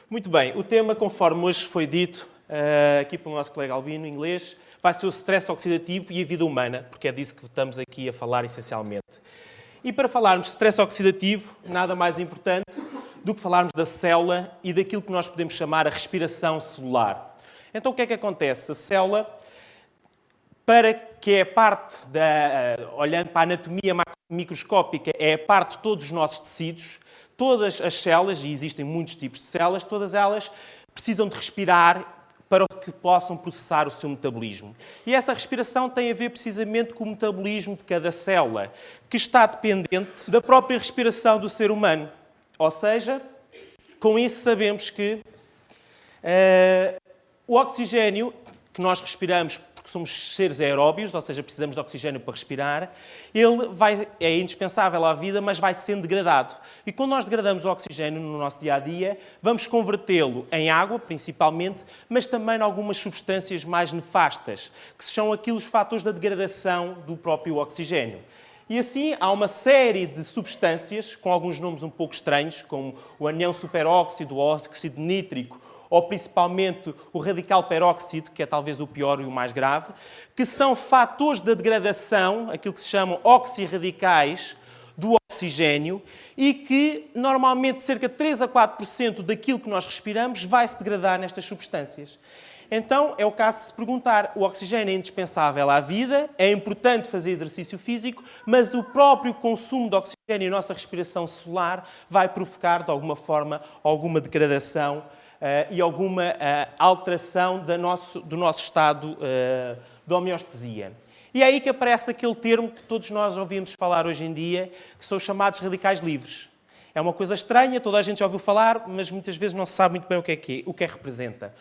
Muito bem, o tema, conforme hoje foi dito aqui pelo nosso colega Albino, em inglês, vai ser o stress oxidativo e a vida humana, porque é disso que estamos aqui a falar essencialmente. E para falarmos de stress oxidativo, nada mais importante do que falarmos da célula e daquilo que nós podemos chamar a respiração celular. Então, o que é que acontece? A célula, para que é parte olhando para a anatomia microscópica, é a parte de todos os nossos tecidos, todas as células, e existem muitos tipos de células, todas elas precisam de respirar para que possam processar o seu metabolismo. E essa respiração tem a ver precisamente com o metabolismo de cada célula, que está dependente da própria respiração do ser humano. Ou seja, com isso sabemos que o oxigênio que nós respiramos, porque somos seres aeróbios, ou seja, precisamos de oxigênio para respirar, é indispensável à vida, mas vai sendo degradado. E quando nós degradamos o oxigênio no nosso dia-a-dia, vamos convertê-lo em água, principalmente, mas também em algumas substâncias mais nefastas, que são aqueles fatores da degradação do próprio oxigênio. E assim, há uma série de substâncias, com alguns nomes um pouco estranhos, como o anião superóxido, o óxido nítrico, ou principalmente o radical peróxido, que é talvez o pior e o mais grave, que são fatores da degradação, aquilo que se chamam oxirradicais, do oxigênio, e que normalmente cerca de 3 a 4% daquilo que nós respiramos vai se degradar nestas substâncias. Então, é o caso de se perguntar, o oxigênio é indispensável à vida, é importante fazer exercício físico, mas o próprio consumo de oxigênio e a nossa respiração celular vai provocar, de alguma forma, alguma degradação e alguma alteração do nosso estado de homeostasia. E é aí que aparece aquele termo que todos nós ouvimos falar hoje em dia, que são os chamados radicais livres. É uma coisa estranha, toda a gente já ouviu falar, mas muitas vezes não se sabe muito bem o que representa.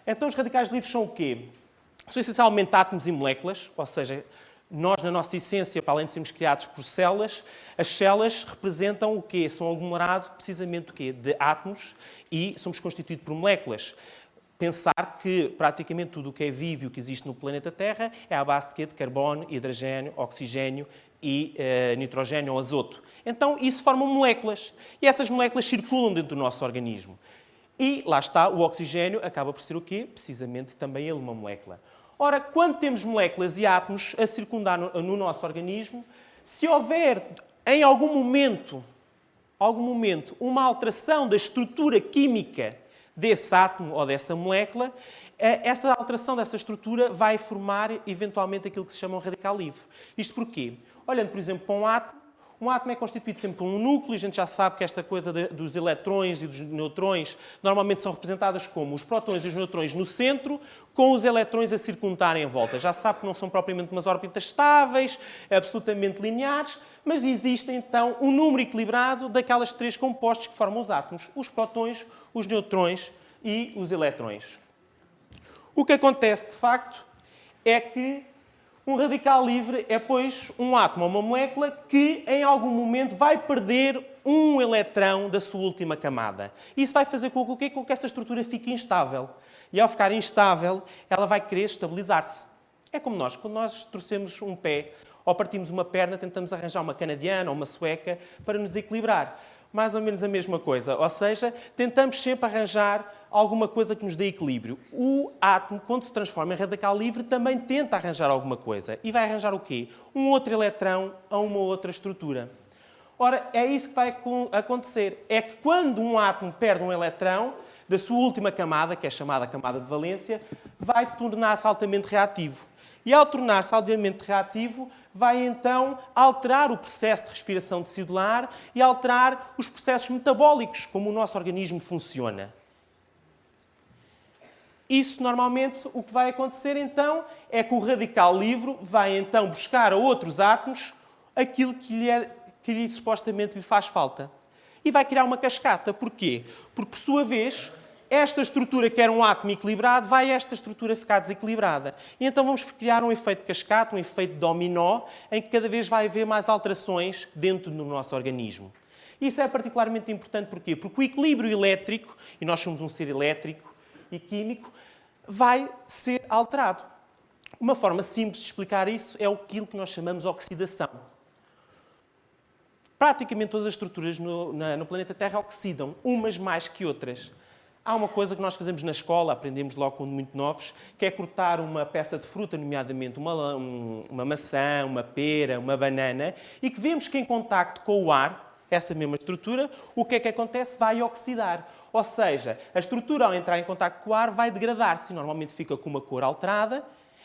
Então, os radicais livres são o quê? São essencialmente átomos e moléculas, ou seja, nós, na nossa essência, para além de sermos criados por células, as células representam o quê? São um aglomerado, precisamente, o quê? De átomos, e somos constituídos por moléculas. Pensar que praticamente tudo o que é vivo e o que existe no planeta Terra é à base de quê? De carbono, hidrogênio, oxigênio e nitrogênio ou azoto. Então, isso forma moléculas. E essas moléculas circulam dentro do nosso organismo. E lá está, o oxigênio acaba por ser o quê? Precisamente também ele uma molécula. Ora, quando temos moléculas e átomos a circundar no nosso organismo, se houver em algum momento, uma alteração da estrutura química desse átomo ou dessa molécula, essa alteração dessa estrutura vai formar, eventualmente, aquilo que se chama um radical livre. Isto porquê? Olhando, por exemplo, para um átomo é constituído sempre por um núcleo, a gente já sabe que esta coisa dos eletrões e dos neutrões normalmente são representadas como os prótons e os neutrões no centro, com os eletrões a circundarem em volta. Já sabe que não são propriamente umas órbitas estáveis, absolutamente lineares, mas existe então um número equilibrado daquelas três compostos que formam os átomos: os prótons, os neutrões e os eletrões. O que acontece, de facto, é que um radical livre é, pois, um átomo ou uma molécula que, em algum momento, vai perder um eletrão da sua última camada. Isso vai fazer com que essa estrutura fique instável. E, ao ficar instável, ela vai querer estabilizar-se. É como nós, quando nós torcemos um pé ou partimos uma perna, tentamos arranjar uma canadiana ou uma sueca para nos equilibrar. Mais ou menos a mesma coisa. Ou seja, tentamos sempre arranjar alguma coisa que nos dê equilíbrio. O átomo, quando se transforma em radical livre, também tenta arranjar alguma coisa. E vai arranjar o quê? Um outro eletrão a uma outra estrutura. Ora, é isso que vai acontecer. É que quando um átomo perde um eletrão da sua última camada, que é chamada camada de valência, vai tornar-se altamente reativo. E ao tornar-se altamente reativo, vai então alterar o processo de respiração tecidular e alterar os processos metabólicos, como o nosso organismo funciona. Isso, normalmente, o que vai acontecer, então, é que o radical livre vai, então, buscar a outros átomos aquilo que supostamente lhe faz falta. E vai criar uma cascata. Porquê? Porque, por sua vez, esta estrutura, que era um átomo equilibrado, vai esta estrutura ficar desequilibrada. E então vamos criar um efeito cascata, um efeito dominó, em que cada vez vai haver mais alterações dentro do nosso organismo. Isso é particularmente importante. Porquê? Porque o equilíbrio elétrico, e nós somos um ser elétrico e químico, vai ser alterado. Uma forma simples de explicar isso é aquilo que nós chamamos de oxidação. Praticamente todas as estruturas no planeta Terra oxidam, umas mais que outras. Há uma coisa que nós fazemos na escola, aprendemos logo quando muito novos, que é cortar uma peça de fruta, nomeadamente uma maçã, uma pera, uma banana, e que vemos que em contacto com o ar, essa mesma estrutura, o que é que acontece? Vai oxidar. Ou seja, a estrutura ao entrar em contacto com o ar vai degradar-se, normalmente fica com uma cor alterada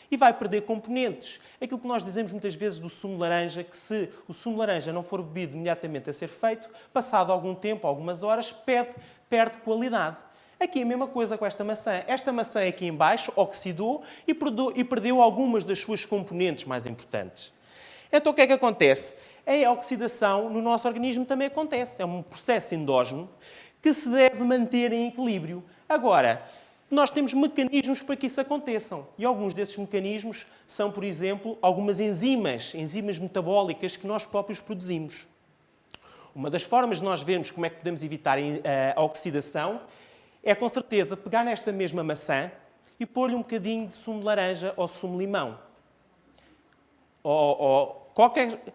e vai perder componentes. Aquilo que nós dizemos muitas vezes do sumo de laranja, que se o sumo de laranja não for bebido imediatamente a ser feito, passado algum tempo, algumas horas, perde qualidade. Aqui é a mesma coisa com esta maçã. Esta maçã aqui em baixo oxidou e perdeu algumas das suas componentes mais importantes. Então o que é que acontece? A oxidação no nosso organismo também acontece. É um processo endógeno que se deve manter em equilíbrio. Agora, nós temos mecanismos para que isso aconteça. E alguns desses mecanismos são, por exemplo, algumas enzimas metabólicas que nós próprios produzimos. Uma das formas de nós vermos como é que podemos evitar a oxidação é, com certeza, pegar nesta mesma maçã e pôr-lhe um bocadinho de sumo de laranja ou sumo de limão.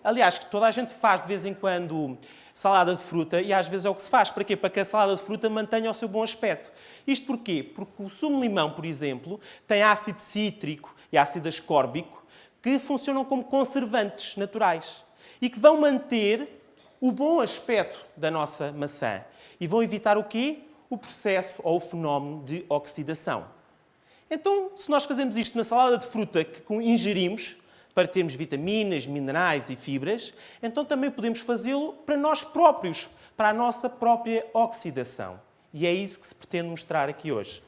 Aliás, toda a gente faz de vez em quando salada de fruta e às vezes é o que se faz. Para quê? Para que a salada de fruta mantenha o seu bom aspecto. Isto porquê? Porque o sumo de limão, por exemplo, tem ácido cítrico e ácido ascórbico que funcionam como conservantes naturais e que vão manter o bom aspecto da nossa maçã e vão evitar o quê? O processo ou o fenómeno de oxidação. Então, se nós fazemos isto na salada de fruta que ingerimos, para termos vitaminas, minerais e fibras, então também podemos fazê-lo para nós próprios, para a nossa própria oxidação. E é isso que se pretende mostrar aqui hoje.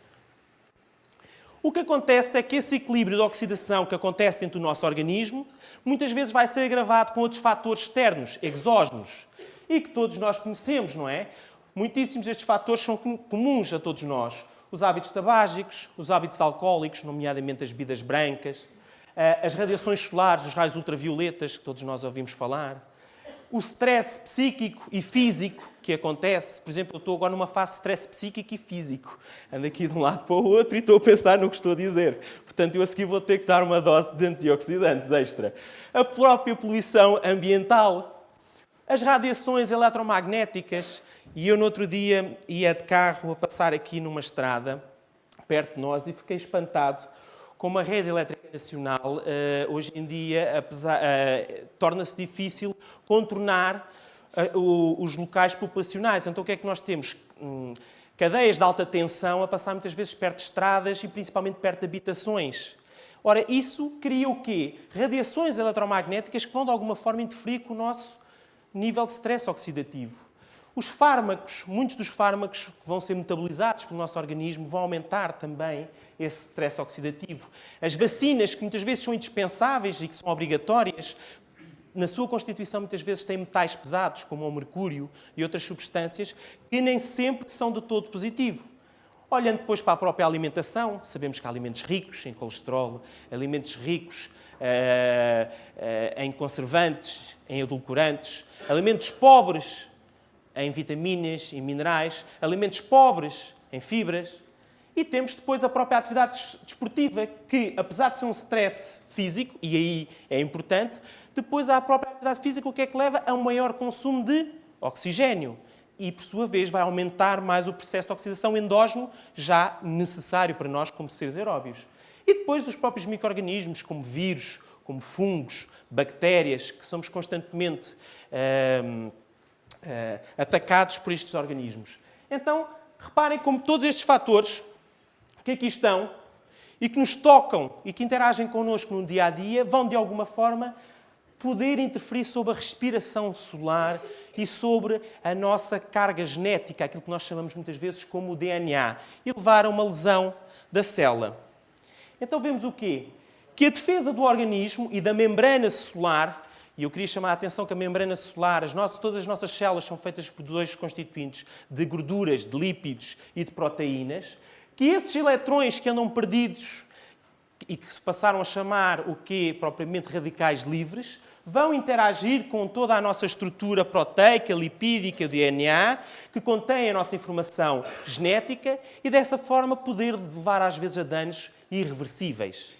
O que acontece é que esse equilíbrio de oxidação que acontece dentro do nosso organismo, muitas vezes vai ser agravado com outros fatores externos, exógenos, e que todos nós conhecemos, não é? Muitíssimos destes fatores são comuns a todos nós. Os hábitos tabágicos, os hábitos alcoólicos, nomeadamente as bebidas brancas, as radiações solares, os raios ultravioletas, que todos nós ouvimos falar, o stress psíquico e físico que acontece. Por exemplo, eu estou agora numa fase de stress psíquico e físico. Ando aqui de um lado para o outro e estou a pensar no que estou a dizer. Portanto, eu a seguir vou ter que dar uma dose de antioxidantes extra. A própria poluição ambiental, as radiações eletromagnéticas. E eu, no outro dia, ia de carro a passar aqui numa estrada, perto de nós, e fiquei espantado como a rede elétrica nacional, hoje em dia, torna-se difícil contornar os locais populacionais. Então, o que é que nós temos? Cadeias de alta tensão a passar muitas vezes perto de estradas e principalmente perto de habitações. Ora, isso cria o quê? Radiações eletromagnéticas que vão, de alguma forma, interferir com o nosso nível de stress oxidativo. Os fármacos, muitos dos fármacos que vão ser metabolizados pelo nosso organismo vão aumentar também esse stress oxidativo. As vacinas, que muitas vezes são indispensáveis e que são obrigatórias, na sua constituição muitas vezes têm metais pesados, como o mercúrio e outras substâncias, que nem sempre são de todo positivo. Olhando depois para a própria alimentação, sabemos que há alimentos ricos em colesterol, alimentos ricos em conservantes, em edulcorantes, alimentos pobres em vitaminas e minerais, alimentos pobres em fibras. E temos depois a própria atividade desportiva, que, apesar de ser um stress físico, e aí é importante, depois a própria atividade física o que é que leva a um maior consumo de oxigénio. E, por sua vez, vai aumentar mais o processo de oxidação endógeno, já necessário para nós como seres aeróbios. E depois os próprios micro-organismos, como vírus, como fungos, bactérias, que somos constantemente atacados por estes organismos. Então, reparem como todos estes fatores que aqui estão e que nos tocam e que interagem connosco no dia-a-dia vão, de alguma forma, poder interferir sobre a respiração solar e sobre a nossa carga genética, aquilo que nós chamamos muitas vezes como o DNA, e levar a uma lesão da célula. Então vemos o quê? Que a defesa do organismo e da membrana celular, e eu queria chamar a atenção que a membrana celular, todas as nossas células são feitas por dois constituintes de gorduras, de lípidos e de proteínas, que esses eletrões que andam perdidos e que se passaram a chamar o quê? Propriamente radicais livres, vão interagir com toda a nossa estrutura proteica, lipídica, DNA, que contém a nossa informação genética e dessa forma poder levar às vezes a danos irreversíveis.